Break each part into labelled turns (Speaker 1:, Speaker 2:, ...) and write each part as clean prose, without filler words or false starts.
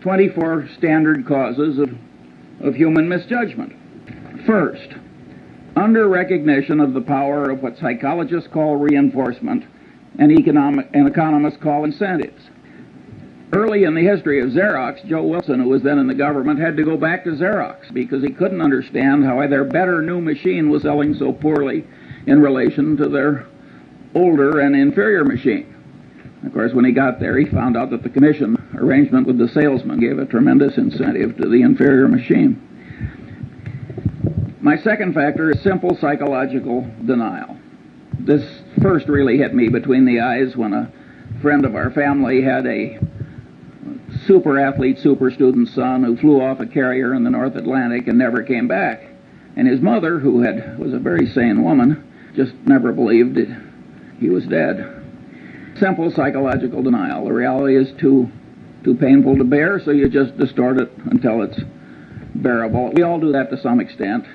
Speaker 1: 24 standard causes of human misjudgment. First, under recognition of the power of what psychologists call reinforcement and economists call incentives. Early in the history of Xerox, Joe Wilson, who was then in the government, had to go back to Xerox because he couldn't understand how their better new machine was selling so poorly in relation to their older and inferior machine. Of course, when he got there, he found out that the commission arrangement with the salesman gave a tremendous incentive to the inferior machine. My second factor is simple psychological denial. This first really hit me between the eyes when a friend of our family had a super athlete, super student son who flew off a carrier in the North Atlantic and never came back. And his mother, who was a very sane woman, just never believed he was dead. Simple psychological denial. The reality is too painful to bear, so you just distort it until it's bearable. We all do that to some extent.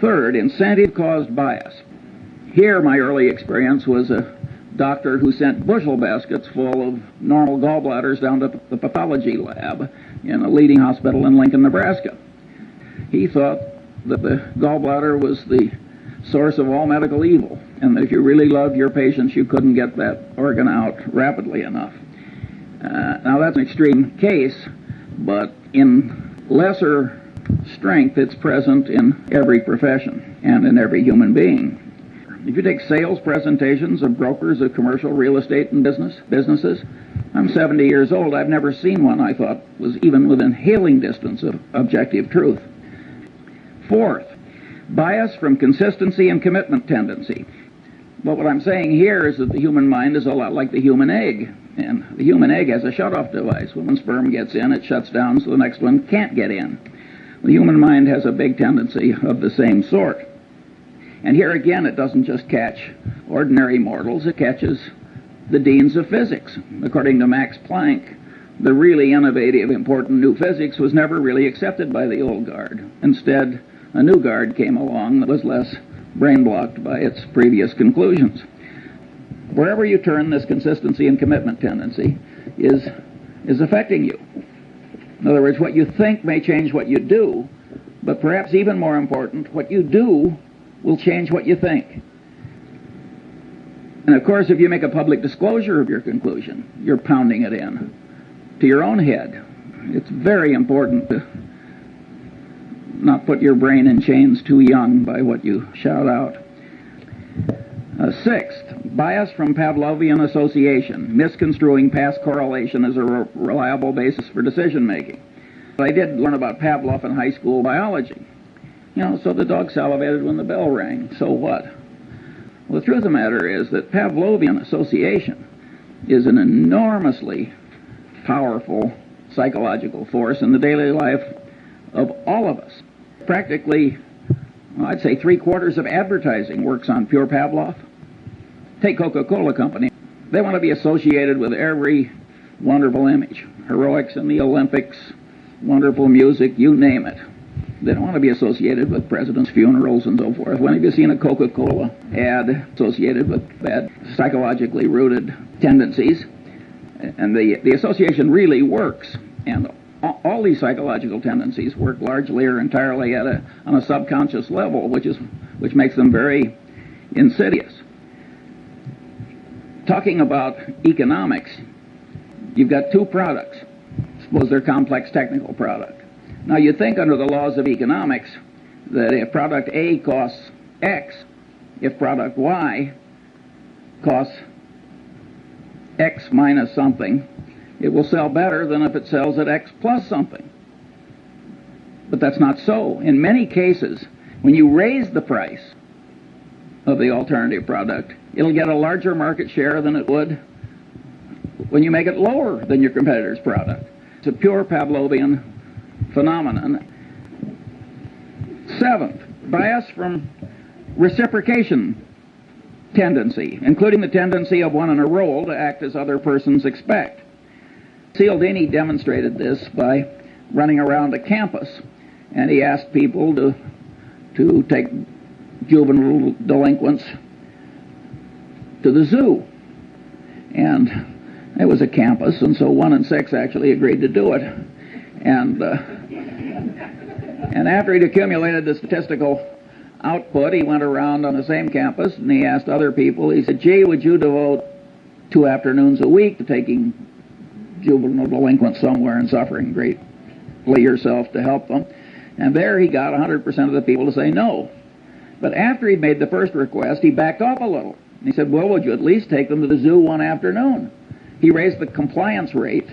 Speaker 1: Third, incentive-caused bias. Here, my early experience was a doctor who sent bushel baskets full of normal gallbladders down to the pathology lab in a leading hospital in Lincoln, Nebraska. He thought that the gallbladder was the source of all medical evil, and that if you really loved your patients, you couldn't get that organ out rapidly enough. Now, that's an extreme case, but in lesser strength, it's present in every profession and in every human being. If you take sales presentations of brokers of commercial real estate and businesses, I'm 70 years old. I've never seen one I thought was even within hailing distance of objective truth. Fourth, bias from consistency and commitment tendency. But what I'm saying here is that the human mind is a lot like the human egg. And the human egg has a shutoff device. When one sperm gets in, it shuts down so the next one can't get in. The human mind has a big tendency of the same sort. And here again, it doesn't just catch ordinary mortals, it catches the deans of physics. According to Max Planck, the really innovative, important new physics was never really accepted by the old guard. Instead, a new guard came along that was less brain-blocked by its previous conclusions. Wherever you turn, this consistency and commitment tendency is affecting you. In other words, what you think may change what you do, but perhaps even more important, what you do will change what you think. And of course, if you make a public disclosure of your conclusion, you're pounding it in to your own head. It's very important to not put your brain in chains too young by what you shout out. Sixth, bias from Pavlovian association, misconstruing past correlation as a reliable basis for decision making. I did learn about Pavlov in high school biology. So the dog salivated when the bell rang. So what? Well, the truth of the matter is that Pavlovian association is an enormously powerful psychological force in the daily life of all of us. Practically, I'd say 3/4 of advertising works on pure Pavlov. Take Coca-Cola Company. They want to be associated with every wonderful image. Heroics in the Olympics, wonderful music, you name it. They don't want to be associated with presidents' funerals and so forth. When have you seen a Coca-Cola ad associated with bad psychologically rooted tendencies? And the association really works. And all these psychological tendencies work largely or entirely on a subconscious level, which makes them very insidious. Talking about economics, you've got two products. Suppose they're complex technical product. Now you think under the laws of economics that if product A costs X, if product Y costs X minus something, it will sell better than if it sells at X plus something. But that's not so. In many cases, when you raise the price of the alternative product, it'll get a larger market share than it would when you make it lower than your competitor's product. It's a pure Pavlovian phenomenon. Seventh, bias from reciprocation tendency, including the tendency of one in a role to act as other persons expect. Cialdini demonstrated this by running around a campus, and he asked people to take juvenile delinquents to the zoo. And it was a campus, and so 1 in 6 actually agreed to do it. And after he'd accumulated the statistical output, he went around on the same campus and he asked other people, he said, gee, would you devote 2 afternoons a week to taking juvenile delinquents somewhere and suffering greatly yourself to help them? And there he got 100% of the people to say no. But after he made the first request, he backed off a little. He said, well, would you at least take them to the zoo one afternoon? He raised the compliance rate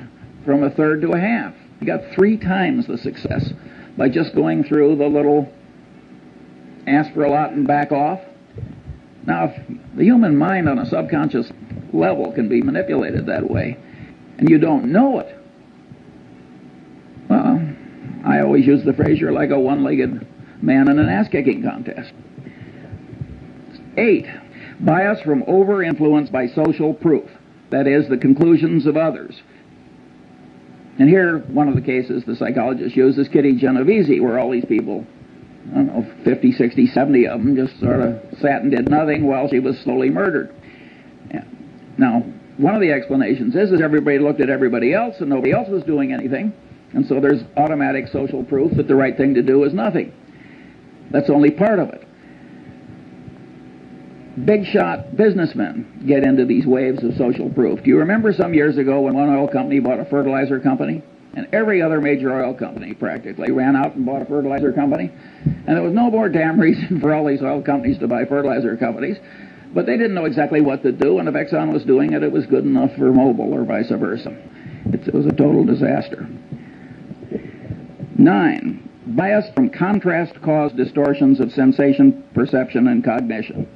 Speaker 1: from 1/3 to 1/2. He got 3 times the success by just going through the little ask for a lot and back off. Now, if the human mind on a subconscious level can be manipulated that way, and you don't know it, well, I always use the phrase, you're like a one-legged man in an ass-kicking contest. 8, bias from over-influence by social proof, that is, the conclusions of others. And here, one of the cases the psychologist used is Kitty Genovese, where all these people, I don't know, 50, 60, 70 of them just sort of sat and did nothing while she was slowly murdered. Now, one of the explanations is everybody looked at everybody else and nobody else was doing anything, and so there's automatic social proof that the right thing to do is nothing. That's only part of it. Big shot businessmen get into these waves of social proof. Do you remember some years ago when one oil company bought a fertilizer company? And every other major oil company practically ran out and bought a fertilizer company. And there was no more damn reason for all these oil companies to buy fertilizer companies. But they didn't know exactly what to do, and if Exxon was doing it, it was good enough for Mobil or vice versa. It was a total disaster. 9, bias from contrast-caused distortions of sensation, perception, and cognition.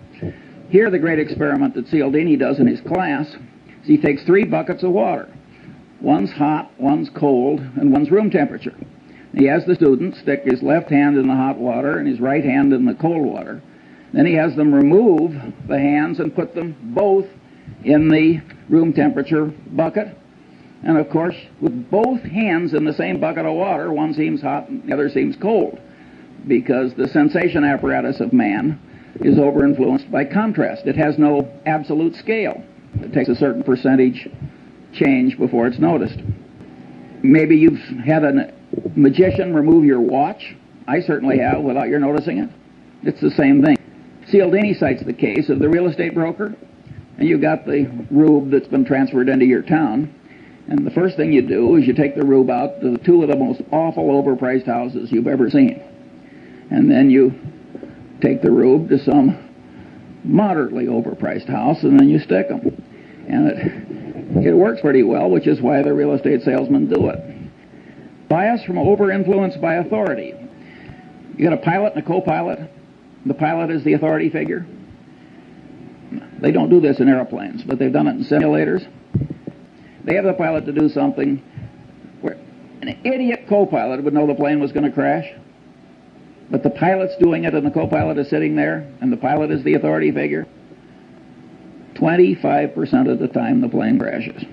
Speaker 1: Here, the great experiment that Cialdini does in his class is he takes 3 buckets of water. One's hot, one's cold, and one's room temperature. He has the student stick his left hand in the hot water and his right hand in the cold water. Then he has them remove the hands and put them both in the room temperature bucket. And of course, with both hands in the same bucket of water, one seems hot and the other seems cold, because the sensation apparatus of man is over-influenced by contrast. It has no absolute scale. It takes a certain percentage change before it's noticed. Maybe you've had a magician remove your watch. I certainly have, without your noticing it. It's the same thing. Cialdini cites the case of the real estate broker, and you've got the rube that's been transferred into your town, and the first thing you do is you take the rube out to 2 of the most awful overpriced houses you've ever seen. And then you take the rube to some moderately overpriced house, and then you stick them. And it works pretty well, which is why the real estate salesmen do it. Bias from over-influence by authority. You got a pilot and a co-pilot. The pilot is the authority figure. They don't do this in airplanes, but they've done it in simulators. They have the pilot to do something where an idiot co-pilot would know the plane was going to crash, but the pilot's doing it and the co-pilot is sitting there, and the pilot is the authority figure. 25% of the time the plane crashes.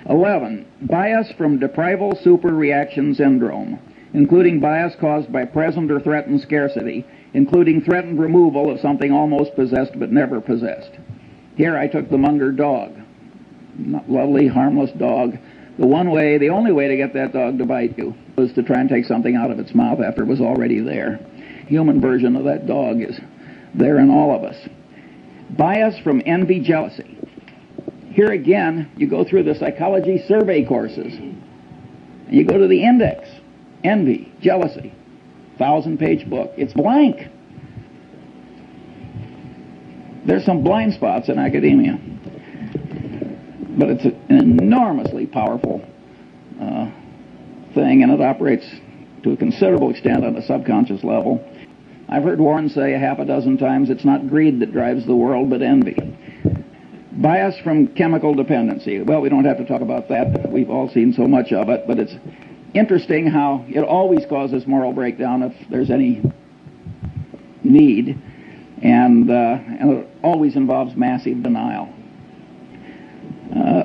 Speaker 1: 11, bias from deprival superreaction syndrome, including bias caused by present or threatened scarcity, including threatened removal of something almost possessed but never possessed. Here I took the Munger dog. Lovely, harmless dog. The only way to get that dog to bite you was to try and take something out of its mouth after it was already there. Human version of that dog is there in all of us. Bias from envy, jealousy. Here again, you go through the psychology survey courses. And you go to the index. Envy, jealousy. 1,000-page book. It's blank. There's some blind spots in academia. But it's an enormously powerful thing, and it operates to a considerable extent on a subconscious level. I've heard Warren say 6 times, it's not greed that drives the world, but envy. Bias from chemical dependency. Well, we don't have to talk about that. We've all seen so much of it, but it's interesting how it always causes moral breakdown if there's any need, and it always involves massive denial.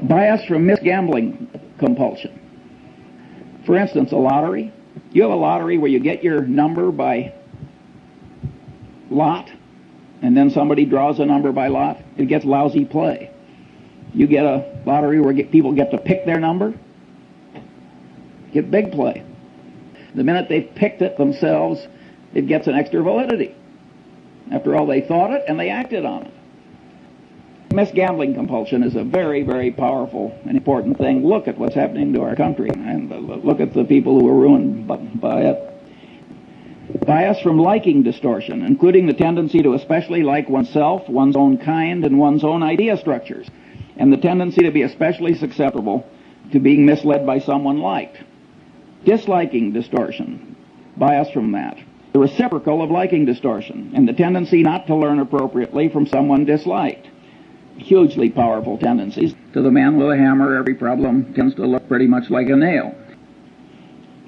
Speaker 1: Bias from misgambling compulsion. For instance, a lottery. You have a lottery where you get your number by lot, and then somebody draws a number by lot. It gets lousy play. You get a lottery where people get to pick their number. Get big play. The minute they've picked it themselves, it gets an extra validity. After all, they thought it and they acted on it. Misgambling compulsion is a very, very powerful and important thing. Look at what's happening to our country, and look at the people who are ruined by it. Bias from liking distortion, including the tendency to especially like oneself, one's own kind, and one's own idea structures, and the tendency to be especially susceptible to being misled by someone liked. Disliking distortion, bias from that. The reciprocal of liking distortion, and the tendency not to learn appropriately from someone disliked. Hugely powerful tendencies. To the man with a hammer, every problem tends to look pretty much like a nail.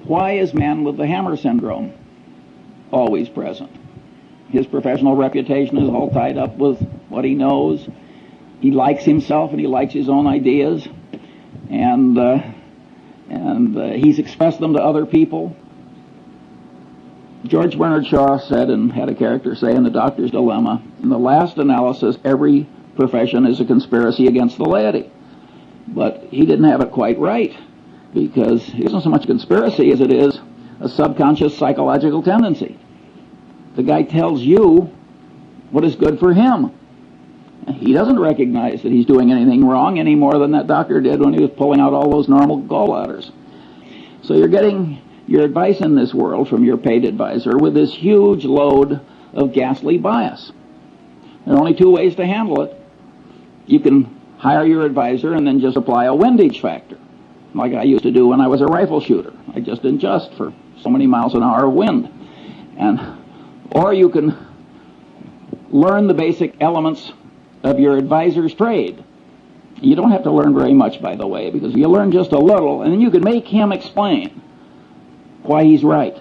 Speaker 1: Why is man with the hammer syndrome always present? His professional reputation is all tied up with what he knows. He likes himself and he likes his own ideas, and he's expressed them to other people. George Bernard Shaw said, and had a character say in The Doctor's Dilemma, in the last analysis, every profession is a conspiracy against the laity. But he didn't have it quite right, because it isn't so much a conspiracy as it is a subconscious psychological tendency. The guy tells you what is good for him. He doesn't recognize that he's doing anything wrong any more than that doctor did when he was pulling out all those normal gallbladders. So you're getting your advice in this world from your paid advisor with this huge load of ghastly bias. There are only two ways to handle it. You can hire your advisor and then just apply a windage factor, like I used to do when I was a rifle shooter. I just adjust for so many miles an hour of wind. Or you can learn the basic elements of your advisor's trade. You don't have to learn very much, by the way, because you learn just a little, and then you can make him explain why he's right.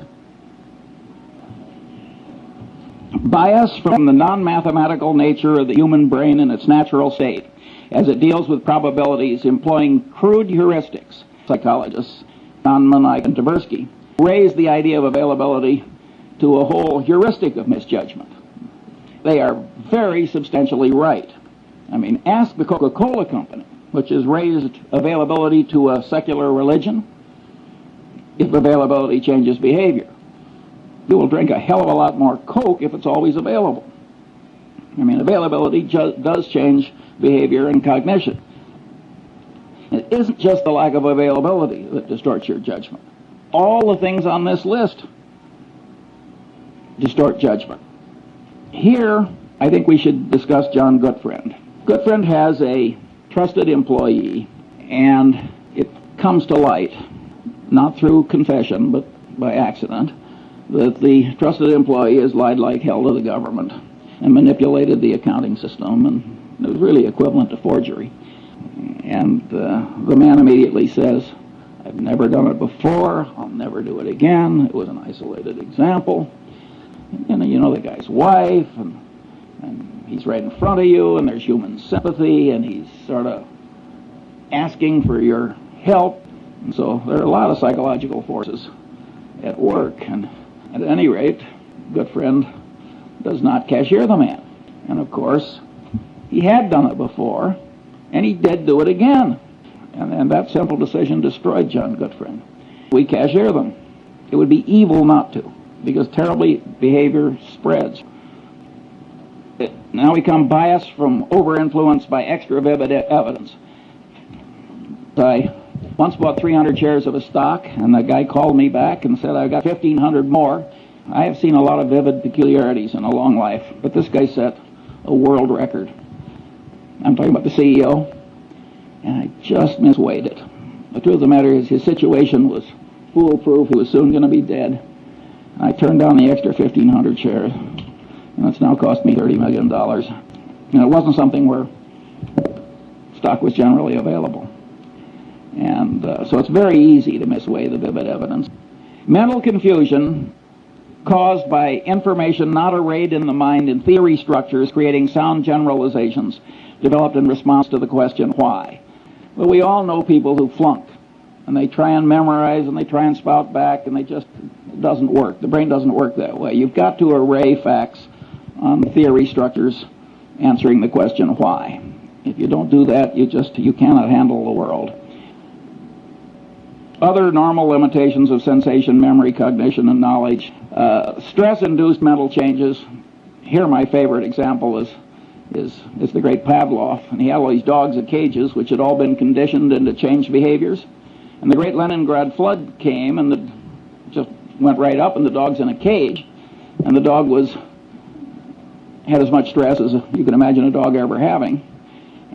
Speaker 1: Bias from the non-mathematical nature of the human brain in its natural state, as it deals with probabilities employing crude heuristics. Psychologists Kahneman and Tversky raised the idea of availability to a whole heuristic of misjudgment. They are very substantially right. I mean, ask the Coca-Cola Company, which has raised availability to a secular religion, if availability changes behavior. You will drink a hell of a lot more Coke if it's always available. I mean, availability does change behavior and cognition. It isn't just the lack of availability that distorts your judgment. All the things on this list distort judgment. Here, I think we should discuss John Gutfriend. Gutfriend has a trusted employee, and it comes to light, not through confession, but by accident, that the trusted employee has lied like hell to the government and manipulated the accounting system, and it was really equivalent to forgery. And the man immediately says, I've never done it before, I'll never do it again, it was an isolated example. And you know the guy's wife, and he's right in front of you, and there's human sympathy, and he's sort of asking for your help. And so there are a lot of psychological forces at work, and at any rate, Gutfriend does not cashier the man. And of course, he had done it before, and he did do it again. And that simple decision destroyed John Gutfriend. We cashier them. It would be evil not to, because terribly behavior spreads. Now we come bias from over-influence by extra vivid evidence. I once bought 300 shares of a stock, and the guy called me back and said, I've got 1,500 more. I have seen a lot of vivid peculiarities in a long life, but this guy set a world record. I'm talking about the CEO, and I just misweighed it. The truth of the matter is his situation was foolproof. He was soon going to be dead. I turned down the extra 1,500 shares, and it's now cost me $30 million. And it wasn't something where stock was generally available. And so it's very easy to misweigh the vivid evidence. Mental confusion caused by information not arrayed in the mind in theory structures, creating sound generalizations developed in response to the question, why? Well, we all know people who flunk, and they try and memorize, and they try and spout back, and it doesn't work. The brain doesn't work that way. You've got to array facts on theory structures answering the question, why? If you don't do that, you cannot handle the world. other normal limitations of sensation, memory, cognition, and knowledge. Stress-induced mental changes. Here my favorite example is the great Pavlov, and he had all these dogs in cages which had all been conditioned into changed behaviors. And the great Leningrad flood came and just went right up, and the dog's in a cage, and the dog had as much stress as you can imagine a dog ever having.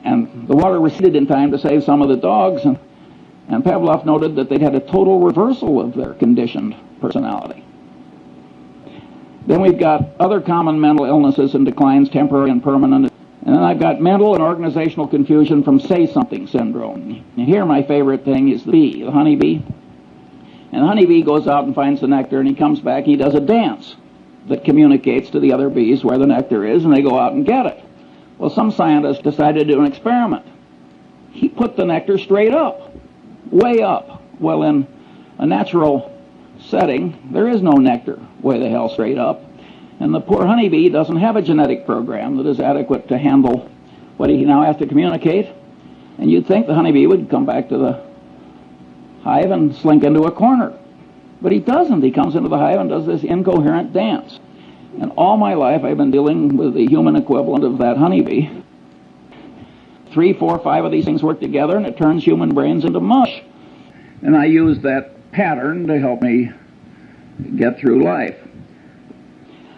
Speaker 1: And the water receded in time to save some of the dogs, and Pavlov noted that they'd had a total reversal of their conditioned personality. Then we've got other common mental illnesses and declines, temporary and permanent. And then I've got mental and organizational confusion from say-something syndrome. And here my favorite thing is the bee, the honeybee. And the honeybee goes out and finds the nectar, and he comes back, he does a dance that communicates to the other bees where the nectar is, and they go out and get it. Well, some scientists decided to do an experiment. He put the nectar straight up, way up. Well, in a natural setting, there is no nectar way the hell straight up. And the poor honeybee doesn't have a genetic program that is adequate to handle what he now has to communicate. And you'd think the honeybee would come back to the hive and slink into a corner. But he doesn't. He comes into the hive and does this incoherent dance. And all my life I've been dealing with the human equivalent of that honeybee. 3, 4, 5 of these things work together, and it turns human brains into mush. And I use that pattern to help me get through life.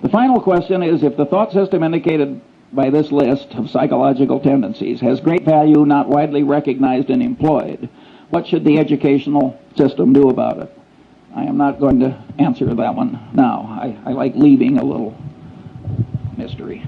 Speaker 1: The final question is, if the thought system indicated by this list of psychological tendencies has great value, not widely recognized and employed, what should the educational system do about it? I am not going to answer that one now. I like leaving a little mystery.